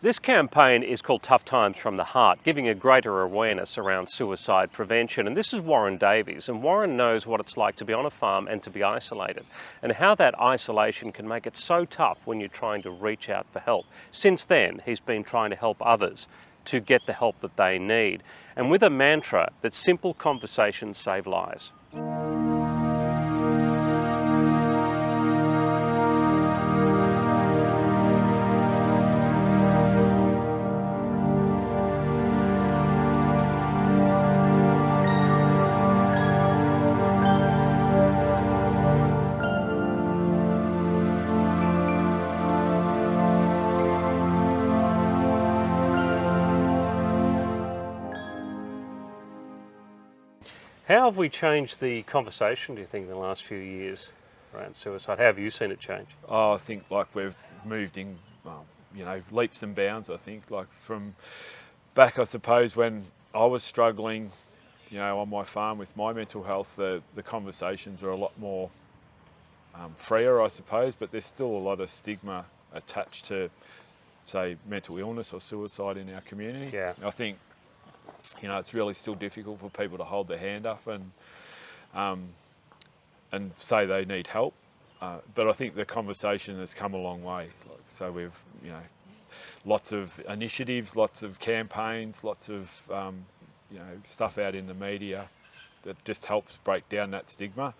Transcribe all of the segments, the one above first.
This campaign is called Tough Times from the Heart, giving a greater awareness around suicide prevention. And this is Warren Davies, and Warren knows what it's like to be on a farm and to be isolated, and how that isolation can make it so tough when you're trying to reach out for help. Since then, he's been trying to help others to get the help that they need, and with a mantra that simple conversations save lives. How have we changed the conversation, do you think, in the last few years around suicide? How have you seen it change? Oh, I think like we've moved in, leaps and bounds. I think like from back, I suppose, when I was struggling, on my farm with my mental health, the conversations are a lot more freer, I suppose, but there's still a lot of stigma attached to, say, mental illness or suicide in our community. Yeah. I think, it's really still difficult for people to hold their hand up and say they need help. But I think the conversation has come a long way. So we've, lots of initiatives, lots of campaigns, lots of, stuff out in the media that just helps break down that stigma.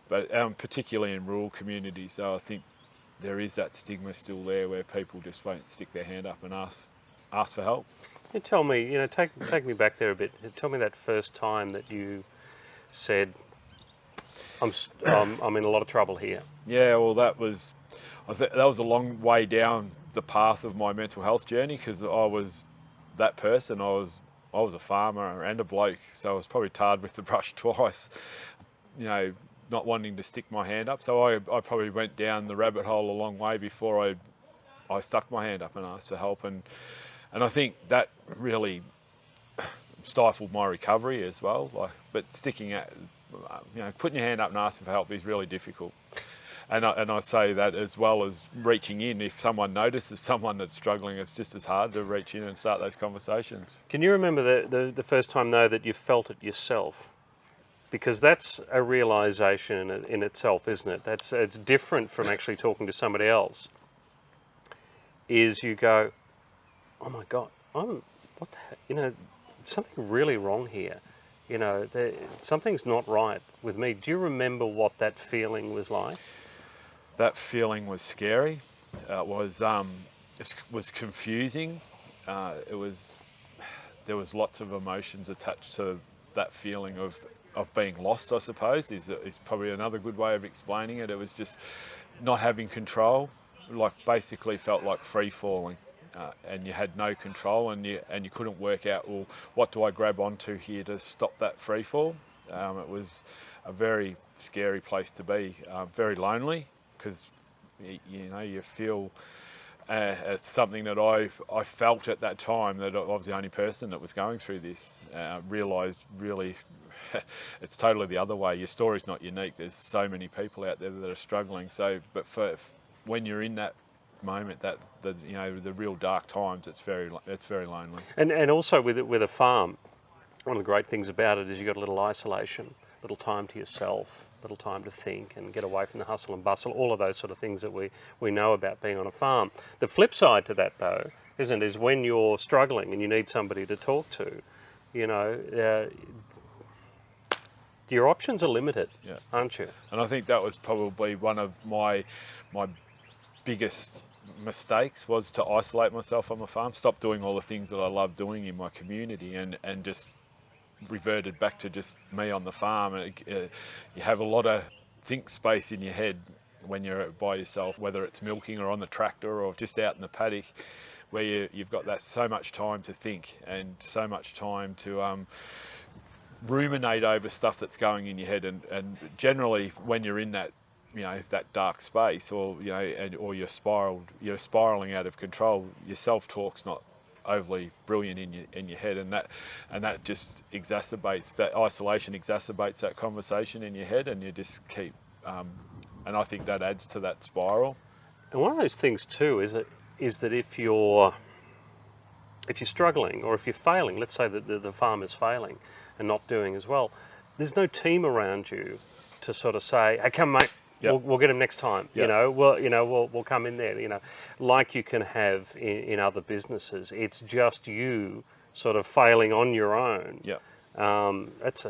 But particularly in rural communities, though, I think there is that stigma still there where people just won't stick their hand up and ask for help. You tell me, take me back there a bit. Tell me that first time that you said, I'm in a lot of trouble here. Yeah, well, that was a long way down the path of my mental health journey, because I was that person. I was a farmer and a bloke, so I was probably tarred with the brush twice. Not wanting to stick my hand up, so I probably went down the rabbit hole a long way before I stuck my hand up and asked for help, and I think that really stifled my recovery as well. But sticking at, putting your hand up and asking for help is really difficult. And I say that as well as reaching in. If someone notices someone that's struggling, it's just as hard to reach in and start those conversations. Can you remember the first time, though, that you felt it yourself? Because that's a realisation in itself, isn't it? It's different from actually talking to somebody else. Is you go, oh my God, what the heck? Something really wrong here. Something's not right with me. Do you remember what that feeling was like? That feeling was scary. It was confusing. There was lots of emotions attached to that feeling of being lost, I suppose, is probably another good way of explaining it. It was just not having control, basically felt like free falling. And you had no control, and you couldn't work out, well, what do I grab onto here to stop that free fall? It was a very scary place to be, very lonely, because you feel it's something that I felt at that time, that I was the only person that was going through this. Realised really it's totally the other way. Your story's not unique. There's so many people out there that are struggling. But when you're in that moment, the real dark times, it's very lonely. And also with a farm, one of the great things about it is you've got a little isolation, little time to yourself, little time to think and get away from the hustle and bustle, all of those sort of things that we know about being on a farm. The flip side to that, though, is when you're struggling and you need somebody to talk to, your options are limited, yeah, aren't you? And I think that was probably one of my biggest mistakes, was to isolate myself on the farm, stop doing all the things that I love doing in my community, and just reverted back to just me on the farm. And you have a lot of think space in your head when you're by yourself, whether it's milking or on the tractor or just out in the paddock, where you've got that so much time to think and so much time to ruminate over stuff that's going in your head. And generally, when you're in that that dark space, or or you're spiraling out of control, your self-talk's not overly brilliant in your head, and that just exacerbates that isolation, exacerbates that conversation in your head, and you just keep and I think that adds to that spiral. And one of those things too is that if you're if you're struggling or if you're failing, let's say that the farm is failing and not doing as well, there's no team around you to sort of say, "Hey, come, mate, Yep. we'll get him next time." Yep. We'll come in there. Like you can have in other businesses. It's just you sort of failing on your own. Yeah. That's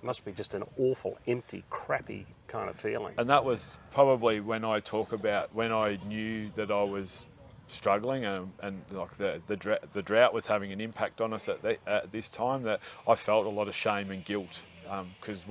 must be just an awful, empty, crappy kind of feeling. And that was probably when I talk about when I knew that I was struggling and like the drought was having an impact on us at this time, that I felt a lot of shame and guilt, because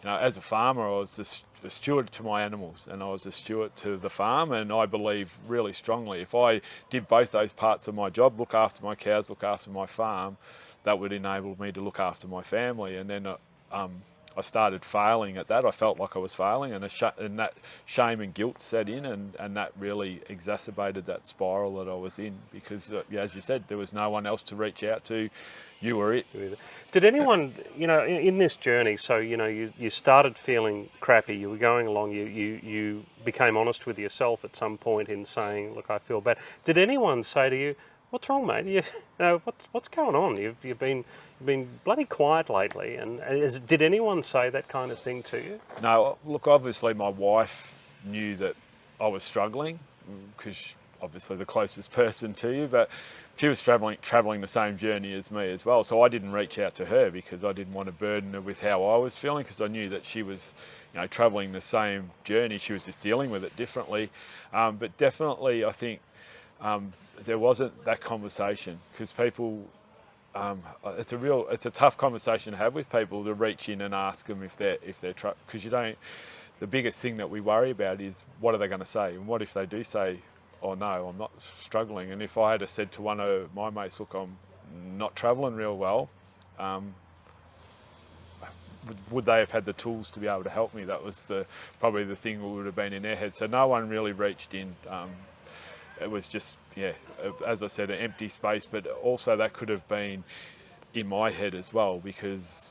as a farmer, I was a steward to my animals and I was a steward to the farm, and I believe really strongly if I did both those parts of my job, look after my cows, look after my farm, that would enable me to look after my family. And then I started failing at that. I felt like I was failing, and that shame and guilt set in, and that really exacerbated that spiral that I was in, because, as you said, there was no one else to reach out to. You were it. Did anyone, in this journey, so, you started feeling crappy, you were going along, you became honest with yourself at some point in saying, look, I feel bad. Did anyone say to you, what's wrong, mate? What's going on? You've been bloody quiet lately. And did anyone say that kind of thing to you? No, look, obviously my wife knew that I was struggling, because obviously the closest person to you, but she was travelling the same journey as me as well. So I didn't reach out to her because I didn't want to burden her with how I was feeling, because I knew that she was, travelling the same journey. She was just dealing with it differently. But definitely, I think there wasn't that conversation, because people, it's a tough conversation to have with people, to reach in and ask them if they're because the biggest thing that we worry about is, what are they going to say, and what if they do say, oh no, I'm not struggling. And if I had said to one of my mates, look, I'm not travelling real well, would they have had the tools to be able to help me? That was probably the thing that would have been in their head. So no one really reached in. It was just, as I said, an empty space, but also that could have been in my head as well, because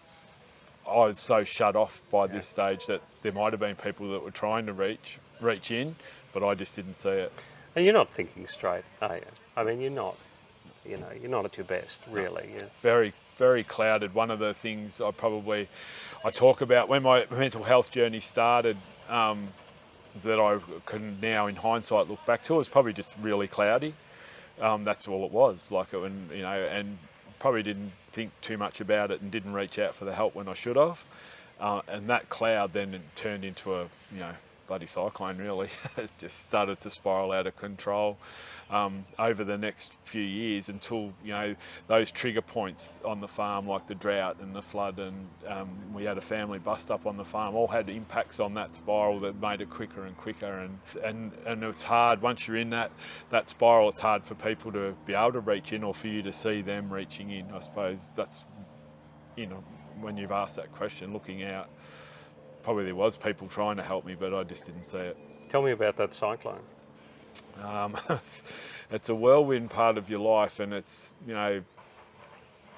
I was so shut off by this stage that there might have been people that were trying to reach in, but I just didn't see it. And you're not thinking straight, are you? I mean, you're not. You're not at your best, really. Yeah. Very, very clouded. One of the things I talk about when my mental health journey started, that I can now in hindsight look back to, was probably just really cloudy. That's all it was. And probably didn't think too much about it and didn't reach out for the help when I should have. And that cloud then turned into a bloody cyclone, really. It just started to spiral out of control over the next few years, until those trigger points on the farm, like the drought and the flood, and we had a family bust up on the farm, all had impacts on that spiral that made it quicker and quicker. And it's hard once you're in that spiral. It's hard for people to be able to reach in, or for you to see them reaching in. I suppose that's when you've asked that question, looking out, probably there was people trying to help me, but I just didn't see it. Tell me about that cyclone. It's a whirlwind part of your life, and it's,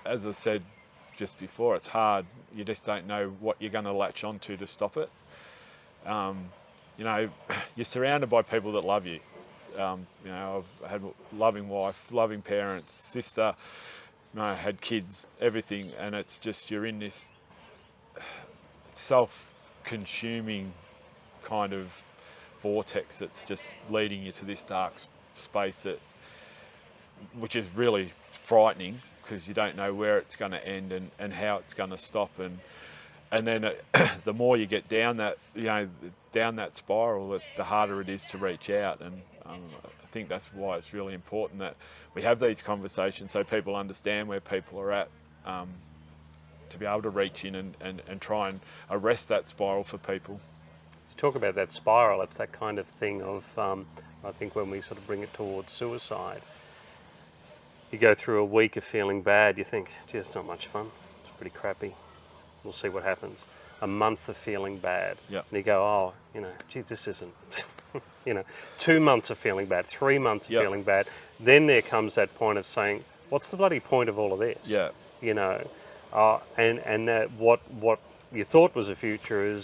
as I said just before, it's hard. You just don't know what you're going to latch onto to stop it. You're surrounded by people that love you. I've had a loving wife, loving parents, sister, I had kids, everything, and it's just, you're in this self-consuming kind of vortex that's just leading you to this dark space, which is really frightening, because you don't know where it's going to end and how it's going to stop, and then the more you get down that spiral, the harder it is to reach out. And I think that's why it's really important that we have these conversations, so people understand where people are at, to be able to reach in and try and arrest that spiral for people. Talk about that spiral. It's that kind of thing of, I think when we sort of bring it towards suicide, you go through a week of feeling bad, you think, gee, it's not much fun, it's pretty crappy, we'll see what happens. A month of feeling bad, Yep. And you go, gee, this isn't, 2 months of feeling bad, 3 months of Yep. feeling bad. Then there comes that point of saying, what's the bloody point of all of this? Yeah. And that what you thought was a future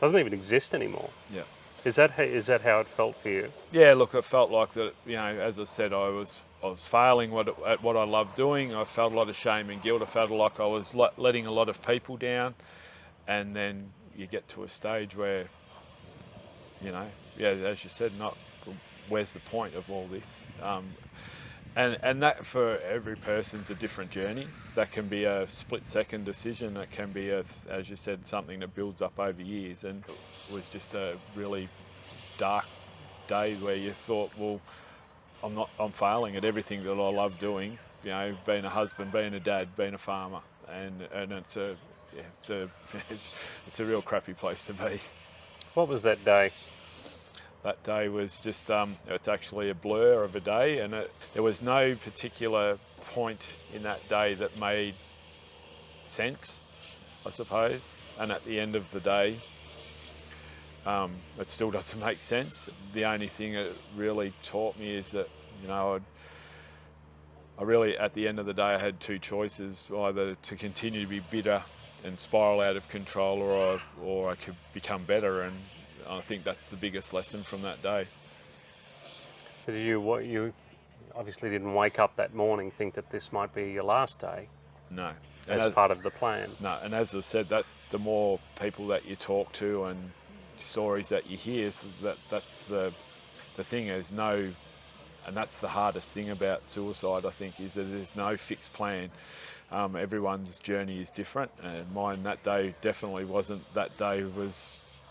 doesn't even exist anymore. Yeah. Is that how it felt for you? Yeah, look, it felt like that. As I said, I was failing at what I love doing. I felt a lot of shame and guilt. I felt like I was letting a lot of people down, and then you get to a stage where, yeah, as you said, not where's the point of all this? And that for every person's a different journey. That can be a split-second decision. It can be, as you said, something that builds up over years. And it was just a really dark day where you thought, well, I'm failing at everything that I love doing. Being a husband, being a dad, being a farmer, and it's a it's a real crappy place to be. What was that day? That day was just, it's actually a blur of a day, and there was no particular point in that day that made sense, I suppose. And at the end of the day, it still doesn't make sense. The only thing it really taught me is that, I really, at the end of the day, I had two choices: either to continue to be bitter and spiral out of control, or I could become better. And I think that's the biggest lesson from that day. Did you obviously didn't wake up that morning think that this might be your last day? No. As part of the plan. No, and as I said, that the more people that you talk to and stories that you hear, that's the thing is no, and that's the hardest thing about suicide, I think, is that there's no fixed plan. Everyone's journey is different, and mine that day definitely wasn't. That day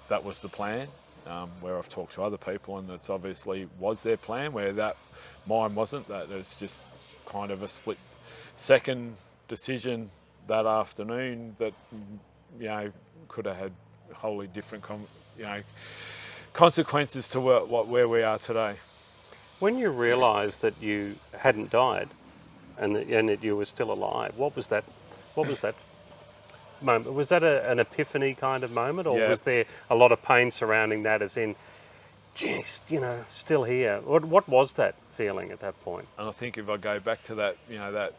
that was the plan. Where I've talked to other people, and it's obviously was their plan. Where that mine wasn't. That it was just kind of a split-second decision that afternoon that could have had wholly different consequences to where we are today. When you realised that you hadn't died and that you were still alive, what was that moment? Was that an epiphany kind of moment, or was there a lot of pain surrounding that, as in, geez, still here? What was that feeling at that point? And I think if I go back to that, that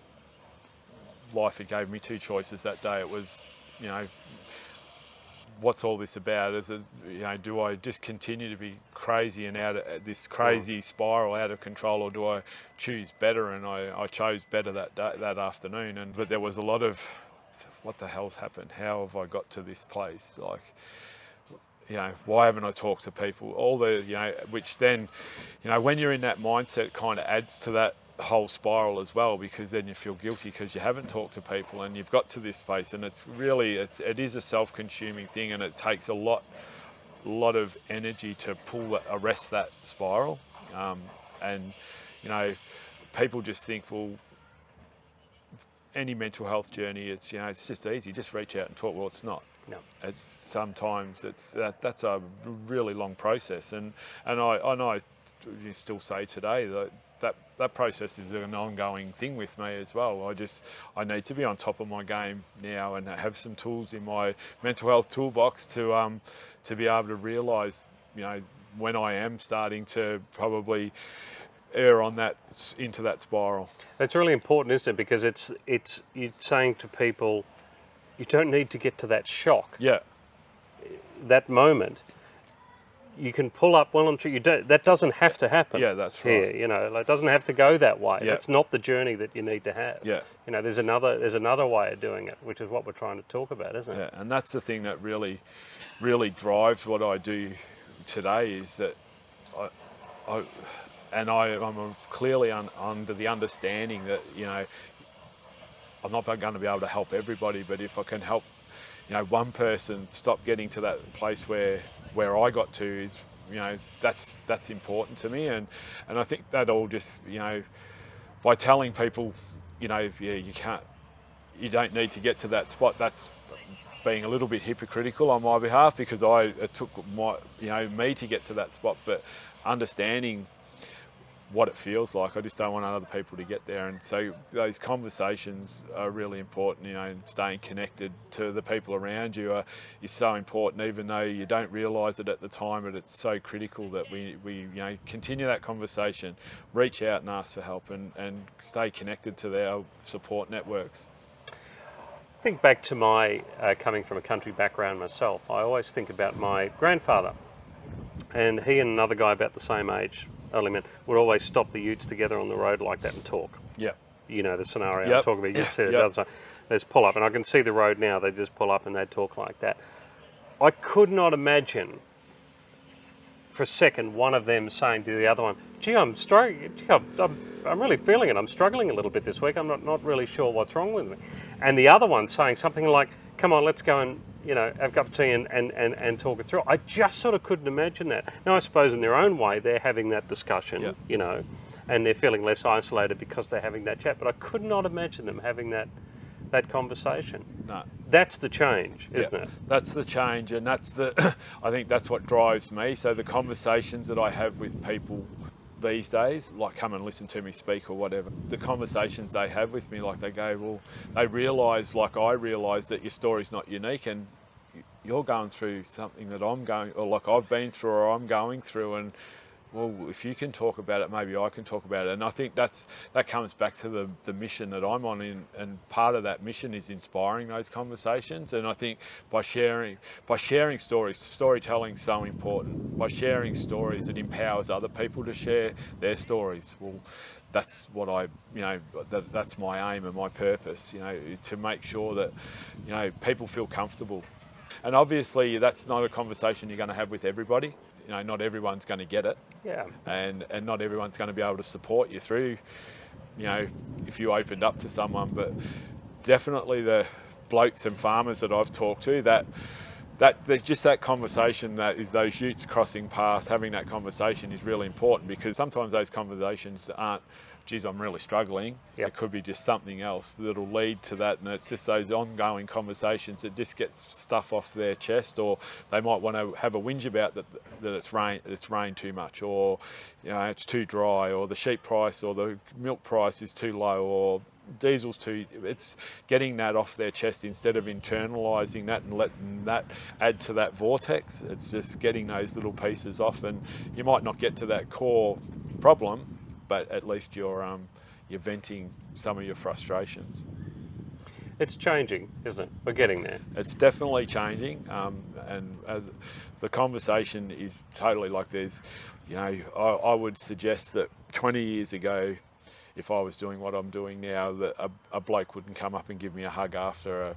life, it gave me two choices that day. It was, what's all this about? Do I just continue to be crazy and out of this crazy spiral out of control, or do I choose better? And I chose better that afternoon. But there was a lot of, what the hell's happened? How have I got to this place? Why haven't I talked to people? All the, which then, when you're in that mindset, it kind of adds to that whole spiral as well, because then you feel guilty because you haven't talked to people and you've got to this place, and it is a self-consuming thing, and it takes a lot of energy to arrest that spiral. And people just think, well, any mental health journey, it's just easy, just reach out and talk. Well, it's not. No. Sometimes that's a really long process, and I still say today that process is an ongoing thing with me as well. I need to be on top of my game now and have some tools in my mental health toolbox to be able to realise when I am starting to probably err on that, into that spiral. It's really important, isn't it? Because it's you're saying to people, you don't need to get to that shock. Yeah. That moment, you can pull up well and true. That doesn't have to happen. Yeah, that's right. Here, it doesn't have to go that way. Yeah. That's not the journey that you need to have. Yeah. There's another way of doing it, which is what we're trying to talk about, isn't it? Yeah, and that's the thing that really, really drives what I do today, is that I'm clearly under the understanding that, I'm not going to be able to help everybody, but if I can help, one person stop getting to that place where I got to, is, that's important to me. And I think that all just, by telling people, you don't need to get to that spot, that's being a little bit hypocritical on my behalf, because it took me to get to that spot, but understanding what it feels like. I just don't want other people to get there, and so those conversations are really important. And staying connected to the people around you is so important, even though you don't realise it at the time. But it's so critical that we continue that conversation, reach out and ask for help, and stay connected to our support networks. Think back to my coming from a country background myself. I always think about my grandfather. and he and another guy about the same age, elderly man, would always stop the utes together on the road like that and talk. Yep. You know the scenario I'm Yep. talking about. You'd see it Yep. does. There's pull up, and I can see the road now. They just pull up and they talk like that. I could not imagine for a second one of them saying to the other one, "Gee, I'm struggling. Gee, I'm really feeling it. I'm struggling a little bit this week. I'm not really sure what's wrong with me." And the other one saying something like, "Come on, let's go and have a cup of tea and talk it through." I just sort of couldn't imagine that. Now I suppose in their own way they're having that discussion, Yep. and they're feeling less isolated because they're having that chat. But I could not imagine them having that conversation. No. That's the change, isn't it? That's the change, and that's the. I think that's what drives me. So the conversations that I have with people these days, like come and listen to me speak or whatever, the conversations they have with me, like they go, well, they realise, like I realise, that your story's not unique, and you're going through something that I'm going, or like I've been through, or I'm going through, and well, if you can talk about it, maybe I can talk about it. And I think that comes back to the mission that I'm on, and part of that mission is inspiring those conversations. And I think by sharing stories, storytelling's so important. By sharing stories, it empowers other people to share their stories. Well, that's what that's my aim and my purpose, to make sure that, people feel comfortable. And obviously that's not a conversation you're going to have with everybody. Not everyone's going to get it. Yeah. And not everyone's going to be able to support you through, if you opened up to someone. But definitely the blokes and farmers that I've talked to, that just that conversation, that is those utes crossing paths, having that conversation is really important, because sometimes those conversations aren't, geez, I'm really struggling. Yep. It could be just something else that'll lead to that, and it's just those ongoing conversations that just get stuff off their chest, or they might want to have a whinge about that it's rained too much, or it's too dry, or the sheep price or the milk price is too low, or diesel's too. It's getting that off their chest instead of internalising that and letting that add to that vortex. It's just getting those little pieces off, and you might not get to that core problem, but at least you're venting some of your frustrations. It's changing, isn't it? We're getting there. It's definitely changing, and as the conversation is totally like there's, I would suggest that 20 years ago, if I was doing what I'm doing now, that a bloke wouldn't come up and give me a hug after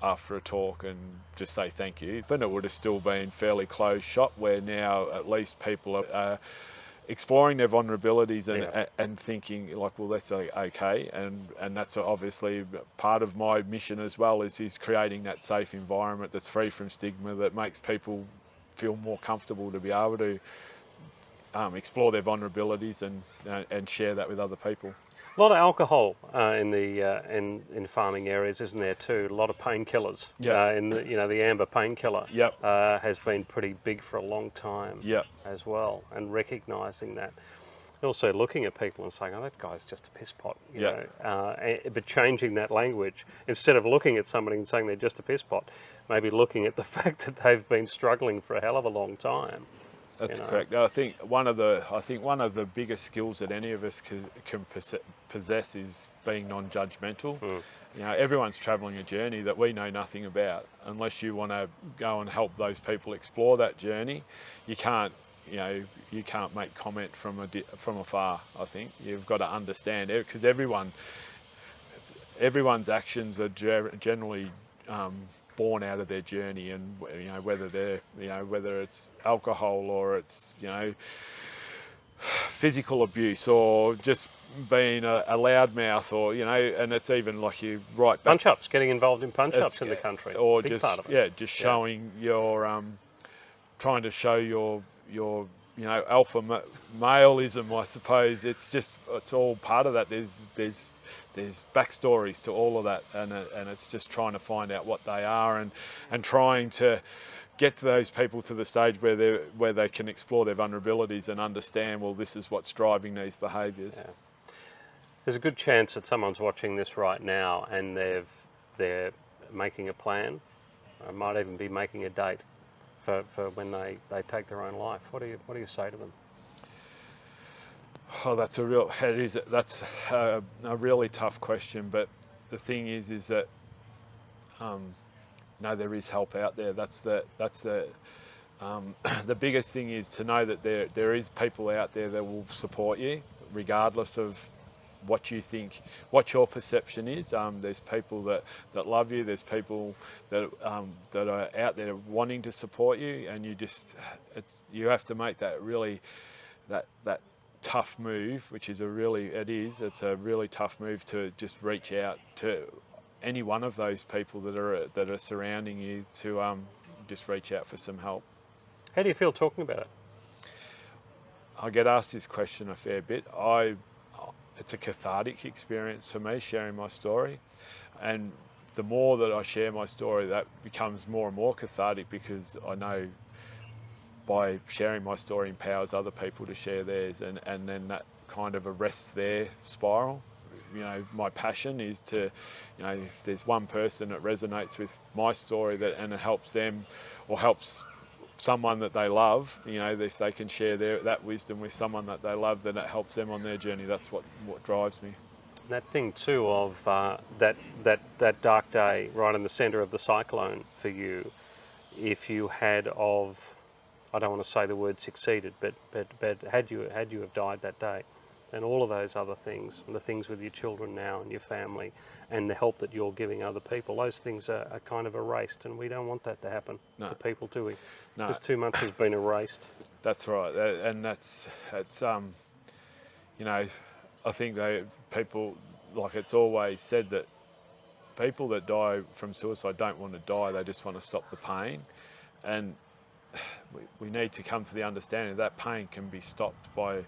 a talk and just say thank you. But it would have still been fairly closed shop, where now at least people are exploring their vulnerabilities and thinking like, well, that's okay. And that's obviously part of my mission as well, is creating that safe environment that's free from stigma, that makes people feel more comfortable to be able to explore their vulnerabilities and share that with other people. A lot of alcohol in farming areas, isn't there too? A lot of painkillers. Yeah. The amber painkiller. Yep. Has been pretty big for a long time. Yep. As well, and recognising that. Also looking at people and saying, "Oh, that guy's just a piss pot," you know. But changing that language, instead of looking at somebody and saying they're just a piss pot, maybe looking at the fact that they've been struggling for a hell of a long time. That's correct. I think one of the biggest skills that any of us can possess is being non-judgmental. Everyone's travelling a journey that we know nothing about. Unless you want to go and help those people explore that journey, you can't make comment from afar. I think you've got to understand it, because everyone's actions are generally born out of their journey, and whether it's alcohol, or it's physical abuse, or just being a loudmouth, or and it's even like you right back, punch-ups, getting involved in punch-ups in the country, or big just part of it. just showing your trying to show your alpha maleism, I suppose. It's all part of that. There's backstories to all of that, and it's just trying to find out what they are, and trying to get those people to the stage where they can explore their vulnerabilities and understand, well, this is what's driving these behaviours. Yeah. There's a good chance that someone's watching this right now and they're making a plan, or might even be making a date for when they take their own life. What do you say to them? Oh, that's a really tough question. But the thing is that there is help out there. That's the The biggest thing is to know that there is people out there that will support you, regardless of what you think, what your perception is. There's people that love you. There's people that are out there wanting to support you, and you have to make that really that tough move, which is it's a really tough move to just reach out to any one of those people that are surrounding you to just reach out for some help. How do you feel talking about it? I get asked this question a fair bit. It's a cathartic experience for me, sharing my story. And the more that I share my story, that becomes more and more cathartic, because I know by sharing my story empowers other people to share theirs, and then that kind of arrests their spiral. You know, my passion is to, you know, if there's one person that resonates with my story and it helps them or helps someone that they love, you know, if they can share that wisdom with someone that they love, then it helps them on their journey. That's what drives me. That thing too of that dark day right in the centre of the cyclone for you, if you had I don't want to say the word succeeded, but had you have died that day, and all of those other things, and the things with your children now and your family, and the help that you're giving other people, those things are kind of erased, and we don't want that to happen to people, do we? No. Because 2 months has been erased. That's right, and it's you know, I think people, like it's always said that people that die from suicide don't want to die; they just want to stop the pain, and we need to come to the understanding that pain can be stopped by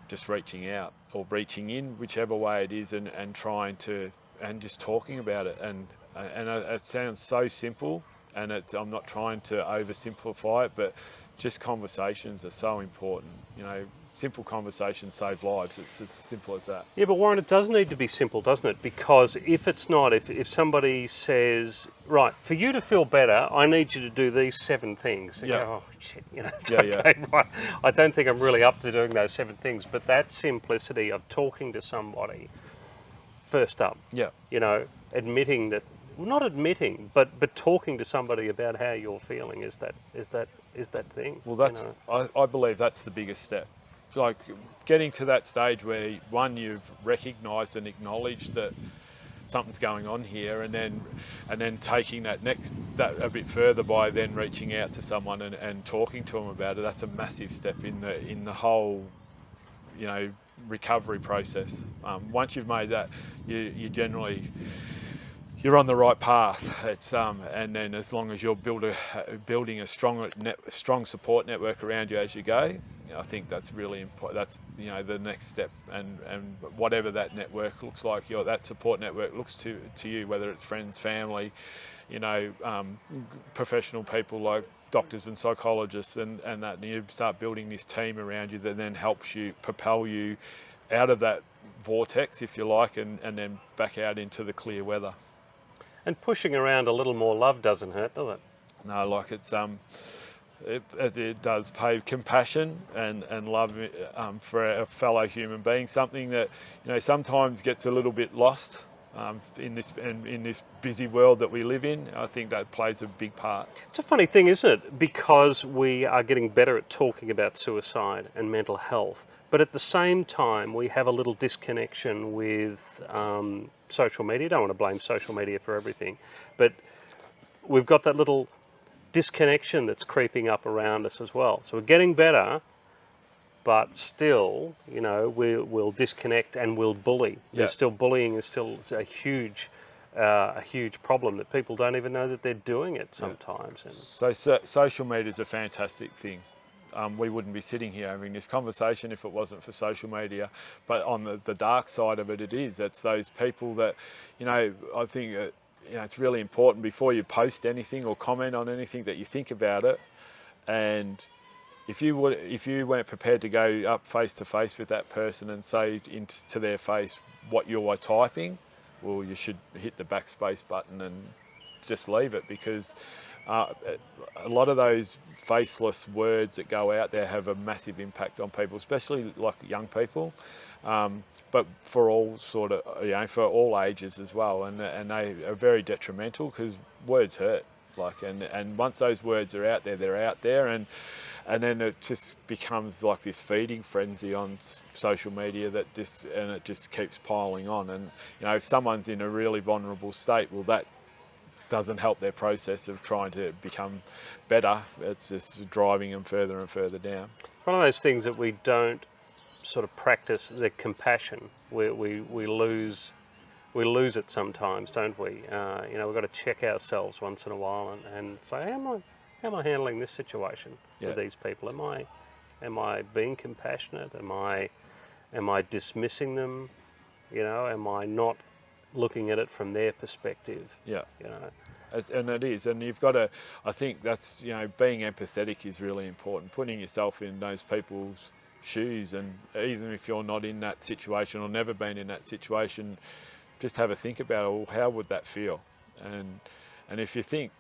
just reaching out or reaching in, whichever way it is, and trying to, and just talking about it. And it sounds so simple, and I'm not trying to oversimplify it, but just conversations are so important. You know, simple conversations save lives. It's as simple as that. Yeah, but Warren, it does need to be simple, doesn't it? Because if it's not, if somebody says, right, for you to feel better, I need you to do these 7 things. Yeah. Oh, shit, you know, it's Yeah, okay, right. I don't think I'm really up to doing those 7 things, but that simplicity of talking to somebody, first up, Yeah. you know, admitting that, well, not admitting, but talking to somebody about how you're feeling is that thing. Well, that's, I believe that's the biggest step. Like getting to that stage where, one, you've recognised and acknowledged that something's going on here, and then taking that a bit further by then reaching out to someone and talking to them about it. That's a massive step in the whole, you know, recovery process. Once you've made that, you're on the right path. It's and then as long as you're building a strong support network around you as you go, I think that's really important. That's, you know, the next step, and whatever that network looks like, that support network looks to you, whether it's friends, family, you know, professional people like doctors and psychologists, and that, and you start building this team around you that then helps you propel you out of that vortex, if you like, and then back out into the clear weather. And pushing around a little more love doesn't hurt, does it? No, like it's it does pay compassion and love for a fellow human being, something that, you know, sometimes gets a little bit lost in this busy world that we live in. I think that plays a big part. It's a funny thing, isn't it? Because we are getting better at talking about suicide and mental health, but at the same time we have a little disconnection with social media. I don't want to blame social media for everything, but we've got that little disconnection that's creeping up around us as well. So we're getting better, but still, you know, we'll disconnect and we'll bully. Yeah. There's still bullying is still a huge problem that people don't even know that they're doing it sometimes. Yeah. So social media is a fantastic thing. We wouldn't be sitting here having this conversation if it wasn't for social media. But on the dark side of it, it is. It's those people that, you know, I think you know, it's really important before you post anything or comment on anything that you think about it. And if you weren't prepared to go up face to face with that person and say into their face what you are typing, well, you should hit the backspace button and just leave it, because a lot of those faceless words that go out there have a massive impact on people, especially like young people, but for all sort of, you know, for all ages as well, and they are very detrimental because words hurt. Like, and once those words are out there, they're out there, and then it just becomes like this feeding frenzy on social media that it just keeps piling on. And if someone's in a really vulnerable state, well, that doesn't help their process of trying to become better. It's just driving them further and further down. One of those things that we don't sort of practice, the compassion. We lose it sometimes, don't we? We've got to check ourselves once in a while and say, how am I handling this situation with these people? Am I being compassionate? Am I dismissing them? Am I not looking at it from their perspective? Yeah. And it is, and you've got to, I think that's, being empathetic is really important, putting yourself in those people's shoes, and even if you're not in that situation or never been in that situation, just have a think about, well, how would that feel? And if you think,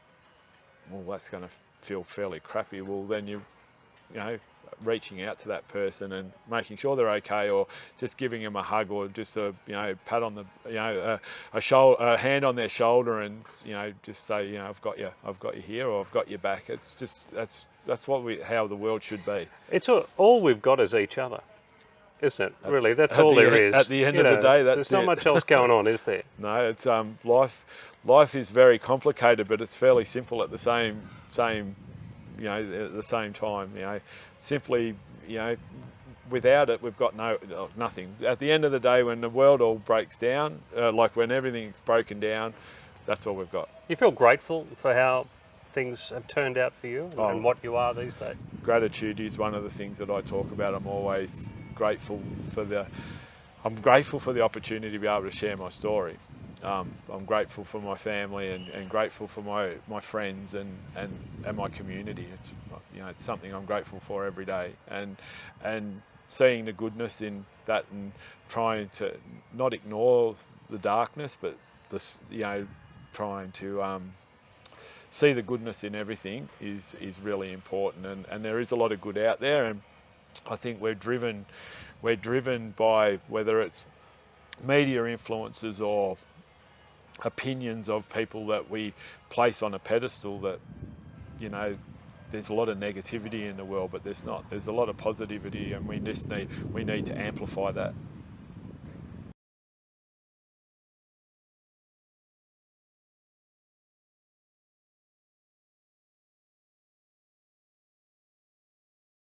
well, that's going to feel fairly crappy, well, then you reaching out to that person and making sure they're okay, or just giving them a hug, or just a pat on the a hand on their shoulder, and just say, I've got you here, or I've got your back. It's just that's how the world should be. It's all we've got is each other, isn't it? Really, that's all there is. At the end of the day, there's not much else going on, is there? No, it's life is very complicated, but it's fairly simple at the same at the same time. Simply, without it, we've got nothing. At the end of the day, when the world all breaks down, like when everything's broken down, that's all we've got. You feel grateful for how things have turned out for you and what you are these days? Gratitude is one of the things that I talk about. I'm always grateful for the opportunity to be able to share my story. I'm grateful for my family and grateful for my friends and my community. It's something I'm grateful for every day, and seeing the goodness in that, and trying to not ignore the darkness, but trying to see the goodness in everything is really important. And there is a lot of good out there, and I think we're driven by, whether it's media influences or opinions of people that we place on a pedestal, that there's a lot of negativity in the world, but there's not. There's a lot of positivity, and we need to amplify that.